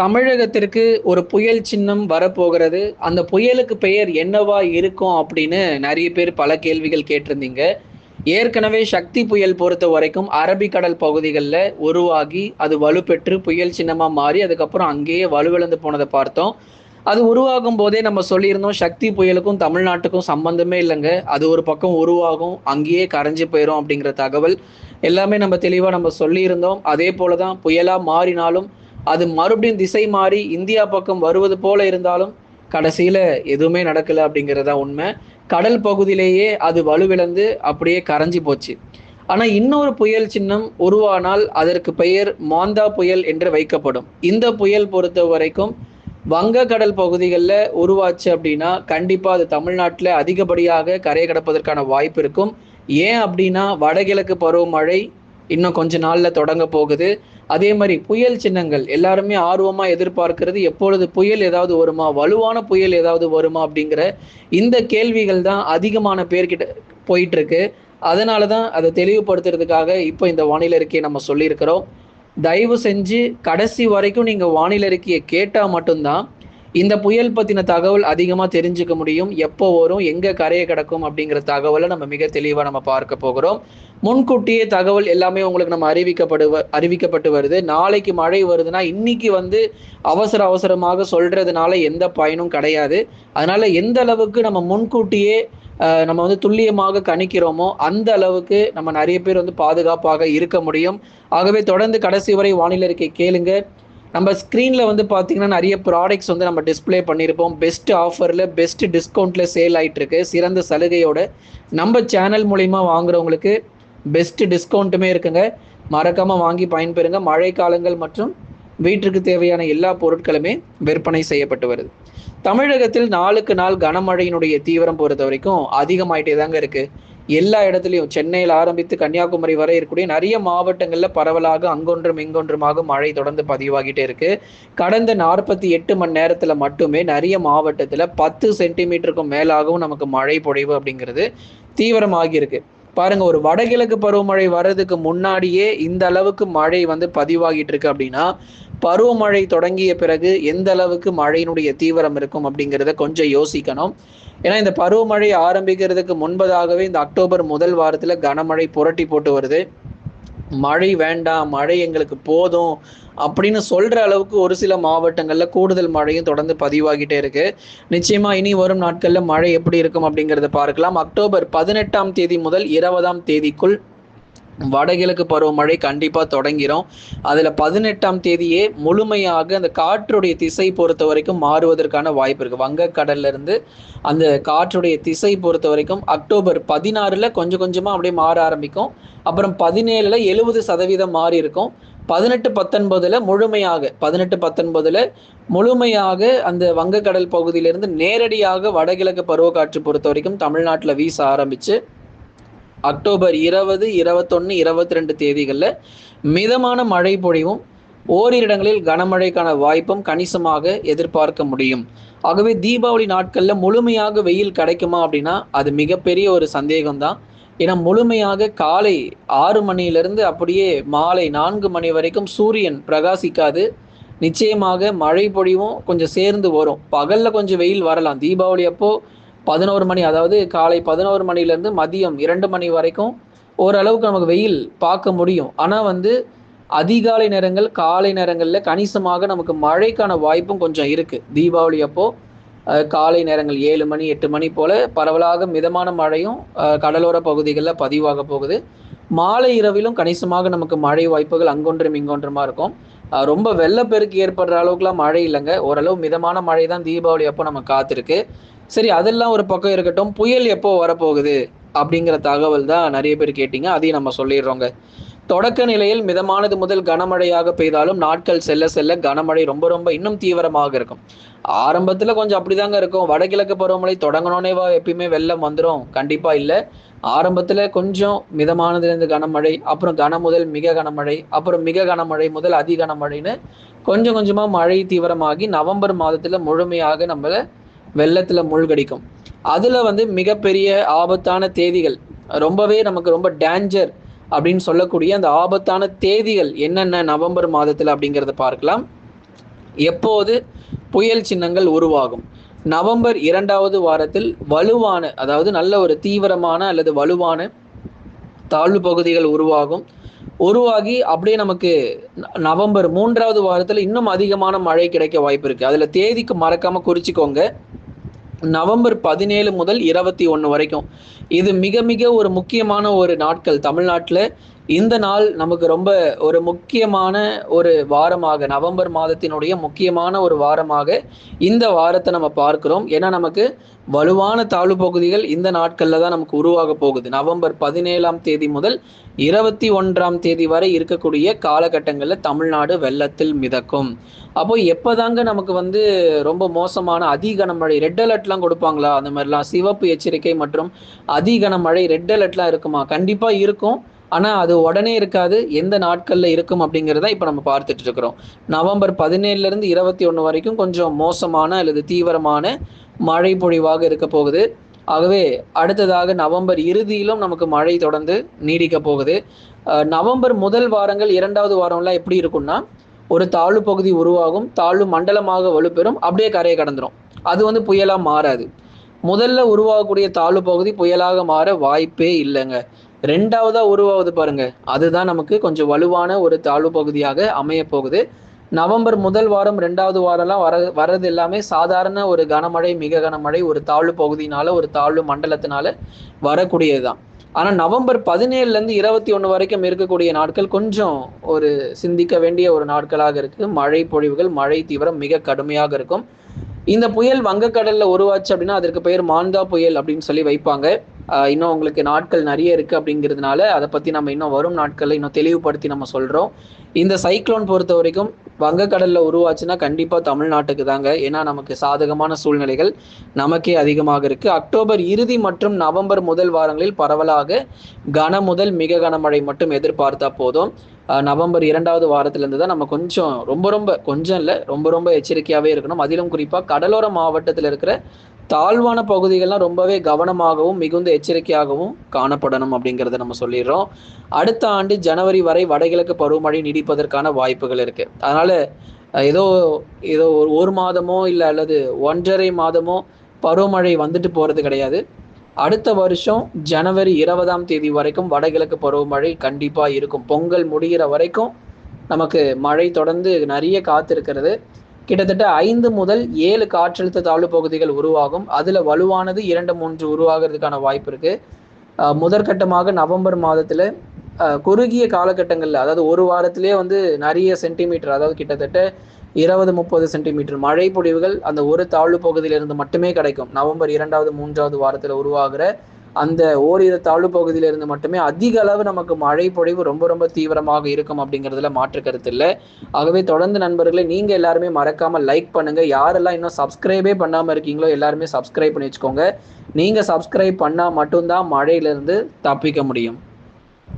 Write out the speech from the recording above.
தமிழகத்திற்கு ஒரு புயல் சின்னம் வரப்போகிறது. அந்த புயலுக்கு பெயர் என்னவா இருக்கும் அப்படின்னு நெறைய பேர் பல கேள்விகள் கேட்டிருந்தீங்க. ஏற்கனவே சக்தி புயல் பொறுத்தவரைக்கும் அரபிக்கடல் பகுதிகள்ல உருவாகி, அது வலுப்பெற்று புயல் சின்னமா மாறி, அதுக்கப்புறம் அங்கேயே வலுவிழந்து போனத பார்த்தோம். அது உருவாகும் போதே நம்ம சொல்லியிருந்தோம், சக்தி புயலுக்கும் தமிழ்நாட்டுக்கும் சம்பந்தமே இல்லங்க. அது ஒரு பக்கம் உருவாகும், அங்கேயே கரைஞ்சு போயிரும் அப்படிங்கிற தகவல் எல்லாமே நம்ம தெளிவா சொல்லியிருந்தோம். அதே போல தான் புயலா மாறினாலும், அது மறுபடியும் திசை மாறி இந்தியா பக்கம் வருவது போல இருந்தாலும், கடைசியில எதுவுமே நடக்கல அப்படிங்கிறது தான் உண்மை. கடல் பகுதியிலேயே அது வலுவிழந்து அப்படியே கரைஞ்சு போச்சு. ஆனா இன்னொரு புயல் சின்னம் உருவானால் அதற்கு பெயர் மாந்தா புயல் என்று வைக்கப்படும். இந்த புயல் பொறுத்தவரைக்கும் வங்கக்கடல் பகுதிகள்ல உருவாச்சு அப்படின்னா, கண்டிப்பா அது தமிழ்நாட்டுல அதிகப்படியாக கரைய கடப்பதற்கான வாய்ப்பு இருக்கும். ஏன் அப்படின்னா, வடகிழக்கு பருவமழை இன்னும் கொஞ்ச நாள்ல தொடங்க போகுது. அதே மாரி புயல் சின்னங்கள் எல்லாருமே ஆர்வமா எதிர்பார்க்கிறது, எப்பொழுது புயல் ஏதாவது வருமா? வலுவான புயல் ஏதாவது வருமா? அப்படிங்கிற இந்த கேள்விகள் தான் அதிகமான பேர்கிட்ட போயிட்டுருக்கு. அதனால தான் அத தெளிவுபடுத்துறதுக்காக இப்போ இந்த வானிலை அறிக்கைய நம்ம சொல்லியிருக்கிறோம். தயவு செஞ்சு கடைசி வரைக்கும் நீங்க வானிலை அறிக்கைய கேட்டா மட்டும் தான், இந்த புயல் பத்தின தகவல் அதிகமா தெரிஞ்சுக்க முடியும். எப்போ வரும்? எங்க கரைய கடக்கும்? அப்படிங்கிற தகவல நம்ம மிக தெளிவா நம்ம பார்க்க போகிறோம். முன்கூட்டியே தகவல் எல்லாமே உங்களுக்கு நம்ம அறிவிக்கப்பட்டு வருது. நாளைக்கு மழை வருதுன்னா, இன்னைக்கு அவசர அவசரமாக சொல்றதுனால எந்த பயனும் கிடையாது. அதனால எந்த அளவுக்கு நம்ம முன்கூட்டியே நம்ம துல்லியமாக கணிக்கிறோமோ, அந்த அளவுக்கு நம்ம நெறைய பேர் பாதுகாப்பாக இருக்க முடியும். ஆகவே தொடர்ந்து கடைசி வரை வானிலை அறிக்கை கேளுங்க. நம்ம ஸ்க்ரீன்ல பார்த்தீங்கன்னா, நெறைய ப்ராடக்ட்ஸ் நம்ம டிஸ்ப்ளே பண்ணியிருப்போம். பெஸ்ட் ஆஃபர்ல, பெஸ்ட் டிஸ்கவுண்ட்ல சேல் ஆயிட்டு இருக்கு. சிறந்த சலுகையோட நம்ம சேனல் மூலியமா வாங்குறவங்களுக்கு பெஸ்ட் டிஸ்கவுண்ட்டுமே இருக்குங்க. மறக்காம வாங்கி பயன்பெறுங்க. மழை காலங்கள் மற்றும் வீட்டிற்கு தேவையான எல்லா பொருட்களுமே விற்பனை செய்யப்பட்டு வருது. தமிழகத்தில் நாளுக்கு நாள் கனமழையினுடைய தீவிரம் பொறுத்தவரைக்கும் அதிகமாயிட்டே தாங்க இருக்கு. எல்லா இடத்துலயும் சென்னையில ஆரம்பித்து கன்னியாகுமரி வரை இருக்கக்கூடிய நிறைய மாவட்டங்கள்ல பரவலாக அங்கொன்றும் இங்கொன்றுமாக மழை தொடர்ந்து பதிவாகிட்டே இருக்கு. கடந்த 48 மணி நேரத்துல மட்டுமே நிறைய மாவட்டத்துல 10 சென்டிமீட்டருக்கும் மேலாகவும் நமக்கு மழை பொழிவு அப்படிங்கிறது தீவிரமாகி இருக்கு. பாருங்க, ஒரு வடகிழக்கு பருவமழை வர்றதுக்கு முன்னாடியே இந்த அளவுக்கு மழை பதிவாகிட்டு இருக்கு அப்படின்னா, பருவமழை தொடங்கிய பிறகு எந்த அளவுக்கு மழையினுடைய தீவிரம் இருக்கும் அப்படிங்கிறத கொஞ்சம் யோசிக்கணும். ஏன்னா இந்த பருவமழை ஆரம்பிக்கிறதுக்கு முன்பதாகவே இந்த அக்டோபர் முதல் வாரத்துல கனமழை புரட்டி போட்டு வருது. மழை வேண்டாம், மழை எங்களுக்கு போதும் அப்படின்னு சொல்ற அளவுக்கு ஒரு சில மாவட்டங்கள்ல கூடுதல் மழையும் தொடர்ந்து பதிவாகிட்டே இருக்கு. நிச்சயமா இனி வரும் நாட்கள்ல மழை எப்படி இருக்கும் அப்படிங்கிறத பார்க்கலாம். அக்டோபர் 18ஆம் தேதி முதல் 20ஆம் தேதிக்குள் வடகிழக்கு பருவமழை கண்டிப்பா தொடங்கிரும். அதுல 18ஆம் தேதியே முழுமையாக அந்த காற்றுடைய திசை பொறுத்த வரைக்கும் மாறுவதற்கான வாய்ப்பு இருக்கு. வங்கக்கடல்ல இருந்து அந்த காற்றுடைய திசை பொறுத்த வரைக்கும் அக்டோபர் 16ல கொஞ்சம் கொஞ்சமா அப்படியே மாற ஆரம்பிக்கும். அப்புறம் 17ல 70% மாறி இருக்கும். 18-19ல முழுமையாக அந்த வங்கக்கடல் பகுதியிலிருந்து நேரடியாக வடகிழக்கு பருவக்காற்று பொறுத்த வரைக்கும் தமிழ்நாட்டில் வீச ஆரம்பிச்சு அக்டோபர் 20, 21, 22 தேதிகளில் மிதமான மழை பொழிவும் ஓரிரு இடங்களில் கனமழைக்கான வாய்ப்பும் கணிசமாக எதிர்பார்க்க முடியும். ஆகவே தீபாவளி நாட்களில் முழுமையாக வெயில் கிடைக்குமா அப்படின்னா அது மிகப்பெரிய ஒரு சந்தேகம்தான். ஏன்னா முழுமையாக காலை 6 மணியிலிருந்து அப்படியே மாலை 4 மணி வரைக்கும் சூரியன் பிரகாசிக்காது. நிச்சயமாக மழை பொழிவும் கொஞ்சம் சேர்ந்து வரும். பகலில் கொஞ்சம் வெயில் வரலாம். தீபாவளி அப்போ 11 மணி, அதாவது காலை 11 மணிலேருந்து மதியம் 2 மணி வரைக்கும் ஓரளவுக்கு நமக்கு வெயில் பார்க்க முடியும். ஆனால் அதிகாலை நேரங்கள், காலை நேரங்களில் கணிசமாக நமக்கு மழைக்கான வாய்ப்பும் கொஞ்சம் இருக்குது. தீபாவளி அப்போது காலை நேரங்கள் 7 மணி 8 மணி போல் பரவலாக மிதமான மழையும் கடலோர பகுதிகளில் பதிவாக போகுது. மாலை இரவிலும் கணிசமாக நமக்கு மழை வாய்ப்புகள் அங்கொன்றும் இங்கொன்றுமா இருக்கும். ரொம்ப வெள்ளப்பெருக்கு ஏற்படுற அளவுக்குலாம் மழை இல்லைங்க. ஓரளவு மிதமான மழை தான் தீபாவளி அப்போ நம்ம காத்திருக்கு. சரி, அதெல்லாம் ஒரு பக்கம் இருக்கட்டும். புயல் எப்போ வரப்போகுது அப்படிங்கிற தகவல் தான் நிறைய பேர் கேட்டீங்க. அதையும் நம்ம சொல்லிடுறோங்க. தொடக்க நிலையில் மிதமானது முதல் கனமழையாக பெய்தாலும் நாட்கள் செல்ல செல்ல கனமழை ரொம்ப ரொம்ப இன்னும் தீவிரமாக இருக்கும். ஆரம்பத்துல கொஞ்சம் அப்படிதாங்க இருக்கும். வடகிழக்கு பருவமழை தொடங்கணும்னேவா எப்பயுமே வெள்ளம் வந்துடும்? கண்டிப்பா இல்லை. ஆரம்பத்துல கொஞ்சம் மிதமானதுலேருந்து கனமழை, அப்புறம் கன முதல் மிக கனமழை, அப்புறம் மிக கனமழை முதல் அதி கனமழைன்னு கொஞ்சம் கொஞ்சமா மழை தீவிரமாகி நவம்பர் மாதத்துல முழுமையாக நம்மள வெள்ளத்துல மூழ்கடிக்கும். அதுல மிகப்பெரிய ஆபத்தான தேதிகள், ரொம்பவே நமக்கு ரொம்ப டேஞ்சர் அப்படின்னு சொல்லக்கூடிய அந்த ஆபத்தான தேதிகள் என்னென்ன நவம்பர் மாதத்துல அப்படிங்கிறத பார்க்கலாம். எப்போது புயல் சின்னங்கள் உருவாகும்? நவம்பர் 2வது வாரத்தில் வலுவான, அதாவது நல்ல ஒரு தீவிரமான அல்லது வலுவான தாழ்வு பகுதிகள் உருவாகும். உருவாகி அப்படியே நமக்கு நவம்பர் 3வது வாரத்தில் இன்னும் அதிகமான மழை கிடைக்க வாய்ப்பு இருக்கு. அதுல தேதிக்கு மறக்காம குறிச்சுக்கோங்க. நவம்பர் 17 முதல் 21 வரைக்கும். இது மிக மிக ஒரு முக்கியமான ஒரு நாட்கள் தமிழ்நாட்டில். இந்த நாள் நமக்கு ரொம்ப ஒரு முக்கியமான ஒரு வாரமாக, நவம்பர் மாதத்தினுடைய முக்கியமான ஒரு வாரமாக இந்த வாரத்தை நம்ம பார்க்கிறோம். ஏன்னா நமக்கு வலுவான தாழ்வு பகுதிகள் இந்த நாட்களில் தான் நமக்கு உருவாக போகுது. நவம்பர் 17ஆம் தேதி முதல் 21ஆம் தேதி வரை இருக்கக்கூடிய காலகட்டங்களில் தமிழ்நாடு வெள்ளத்தில் மிதக்கும். அப்போ எப்போதாங்க நமக்கு ரொம்ப மோசமான அதி கனமழை, ரெட் அலர்ட்லாம் கொடுப்பாங்களா? அந்த மாதிரிலாம் சிவப்பு எச்சரிக்கை மற்றும் அதி கனமழை, ரெட் அலர்ட்லாம் இருக்குமா? கண்டிப்பாக இருக்கும். ஆனால் அது உடனே இருக்காது. எந்த நாட்களில் இருக்கும் அப்படிங்கிறத இப்போ நம்ம பார்த்துட்டு இருக்கிறோம். நவம்பர் 17லேருந்து 21 வரைக்கும் கொஞ்சம் மோசமான அல்லது தீவிரமான மழை பொழிவாக இருக்க போகுது. ஆகவே அடுத்ததாக நவம்பர் இறுதியிலும் நமக்கு மழை தொடர்ந்து நீடிக்க போகுது. நவம்பர் முதல் வாரங்கள், 2வது வாரம்லாம் எப்படி இருக்கும்னா, ஒரு தாழ்வு பகுதி உருவாகும், தாழ்வு மண்டலமாக வலுப்பெறும், அப்படியே கரையை கடந்துரும். அது புயலாக மாறாது. முதல்ல உருவாகக்கூடிய தாழ்வு பகுதி புயலாக மாற வாய்ப்பே இல்லைங்க. 2வதா உருவாவது பாருங்க, அதுதான் நமக்கு கொஞ்சம் வலுவான ஒரு தாழ்வு பகுதியாக அமைய போகுது. நவம்பர் முதல் வாரம் 2வது வாரம்லாம் வர்றது எல்லாமே சாதாரண ஒரு கனமழை, மிக கனமழை, ஒரு தாழ்வு பகுதியினால, ஒரு தாழ்வு மண்டலத்தினால வரக்கூடியதுதான். ஆனால் நவம்பர் 17லேருந்து 21 வரைக்கும் இருக்கக்கூடிய நாட்கள் கொஞ்சம் ஒரு சிந்திக்க வேண்டிய ஒரு நாட்களாக இருக்கு. மழை பொழிவுகள், மழை தீவிரம் மிக கடுமையாக இருக்கும். இந்த புயல் வங்கக்கடல்ல உருவாச்சு அப்படின்னா அதற்கு பெயர் மான்தா புயல் அப்படின்னு சொல்லி வைப்பாங்க. இன்னும் உங்களுக்கு நாட்கள் நிறைய இருக்கு அப்படிங்கிறதுனால அதை பத்தி நம்ம இன்னும் வரும் நாட்களில் இன்னும் தெளிவுபடுத்தி நம்ம சொல்றோம். இந்த சைக்ளோன் பொறுத்த வரைக்கும் வங்கக்கடல்ல உருவாச்சுன்னா கண்டிப்பா தமிழ்நாட்டுக்கு தாங்க. ஏன்னா நமக்கு சாதகமான சூழ்நிலைகள் நமக்கே அதிகமாக இருக்கு. அக்டோபர் இறுதி மற்றும் நவம்பர் முதல் வாரங்களில் பரவலாக கன முதல் மிக கனமழை மட்டும் எதிர்பார்த்தா போதும். நவம்பர் 2வது வாரத்திலிருந்து தான் நம்ம கொஞ்சம் கொஞ்சம் இல்லை, ரொம்ப எச்சரிக்கையாகவே இருக்கணும். அதிலும் குறிப்பாக கடலோர மாவட்டத்தில் இருக்கிற தாழ்வான பகுதிகள்லாம் ரொம்பவே கவனமாகவும் மிகுந்த எச்சரிக்கையாகவும் காணப்படணும் அப்படிங்கிறத நம்ம சொல்லிடுறோம். அடுத்த ஆண்டு ஜனவரி வரை வடகிழக்கு பருவமழை நீடிப்பதற்கான வாய்ப்புகள் இருக்கு. அதனால ஏதோ ஏதோ ஒரு மாதமோ இல்லை அல்லது 1.5 மாதமோ பருவமழை வந்துட்டு போறது கிடையாது. அடுத்த வருஷம் ஜனவரி 20ஆம் தேதி வரைக்கும் வடகிழக்கு பருவமழை கண்டிப்பா இருக்கும். பொங்கல் முடிகிற வரைக்கும் நமக்கு மழை தொடர்ந்து நிறைய காத்திருக்கிறது. கிட்டத்தட்ட 5 முதல் 7 காற்றழுத்த தாழ்வு பகுதிகள் உருவாகும். அதுல வலுவானது 2, 3 உருவாகிறதுக்கான வாய்ப்பு இருக்கு. முதற்கட்டமாக நவம்பர் மாதத்துல குறுகிய காலகட்டங்கள்ல, அதாவது ஒரு வாரத்திலே நிறைய சென்டிமீட்டர், அதாவது கிட்டத்தட்ட 20-30 சென்டிமீட்டர் மழை பொழிவுகள் அந்த ஒரு தாழ்வு பகுதியிலிருந்து மட்டுமே கிடைக்கும். நவம்பர் 2வது 3வது வாரத்தில் உருவாகிற அந்த ஓரிரு தாழ்வு பகுதியிலிருந்து மட்டுமே அதிக அளவு நமக்கு மழை பொழிவு ரொம்ப தீவிரமாக இருக்கும் அப்படிங்கிறதுல மாற்று கருத்து இல்லை. ஆகவே தொடர்ந்து நண்பர்களே, நீங்க எல்லாருமே மறக்காம லைக் பண்ணுங்க. யாரெல்லாம் இன்னும் சப்ஸ்கிரைபே பண்ணாம இருக்கீங்களோ எல்லாருமே சப்ஸ்கிரைப் பண்ணி வச்சுக்கோங்க. நீங்க சப்ஸ்கிரைப் பண்ணா மட்டும்தான் மழையிலிருந்து தப்பிக்க முடியும்.